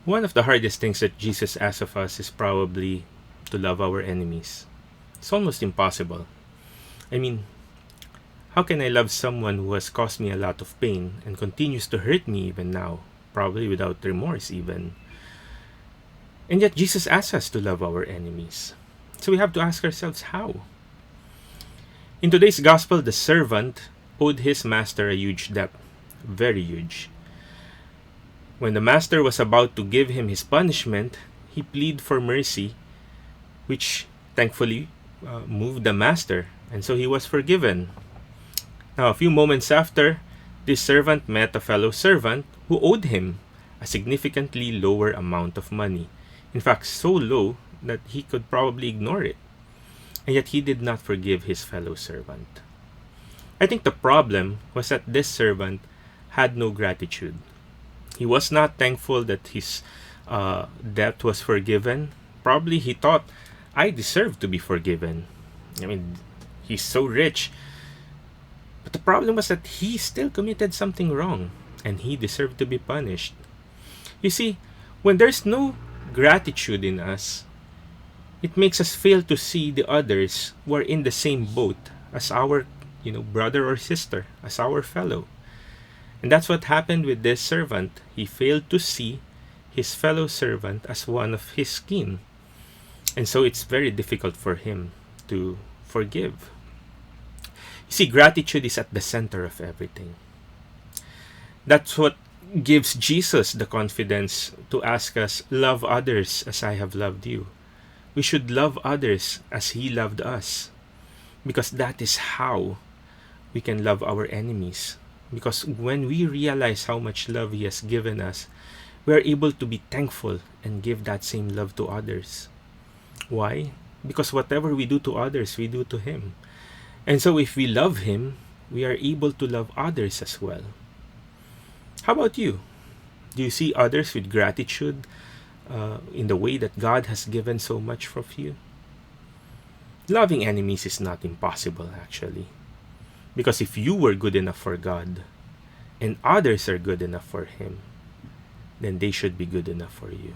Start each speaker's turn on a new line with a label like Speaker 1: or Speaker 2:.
Speaker 1: One of the hardest things that Jesus asks of us is probably to love our enemies. It's almost impossible. I mean, how can I love someone who has caused me a lot of pain and continues to hurt me even now, probably without remorse even? And yet Jesus asks us to love our enemies. So we have to ask ourselves how. In today's gospel, the servant owed his master a huge debt, very huge. When the master was about to give him his punishment, he pleaded for mercy, which thankfully moved the master, and so he was forgiven. Now, a few moments after, this servant met a fellow servant who owed him a significantly lower amount of money. In fact, so low that he could probably ignore it. And yet he did not forgive his fellow servant. I think the problem was that this servant had no gratitude. He was not thankful that his debt was forgiven. Probably he thought, I deserve to be forgiven. I mean, he's so rich. But the problem was that he still committed something wrong, and he deserved to be punished. You see, when there's no gratitude in us, it makes us fail to see the others who are in the same boat as our brother or sister, as our fellow. And that's what happened with this servant. He failed to see his fellow servant as one of his kin. And so it's very difficult for him to forgive. You see, gratitude is at the center of everything. That's what gives Jesus the confidence to ask us, love others as I have loved you. We should love others as He loved us. Because that is how we can love our enemies. Because when we realize how much love He has given us, we are able to be thankful and give that same love to others. Why? Because whatever we do to others, we do to Him. And so if we love Him, we are able to love others as well. How about you? Do you see others with gratitude in the way that God has given so much for you? Loving enemies is not impossible, actually. Because if you were good enough for God, and others are good enough for Him, then they should be good enough for you.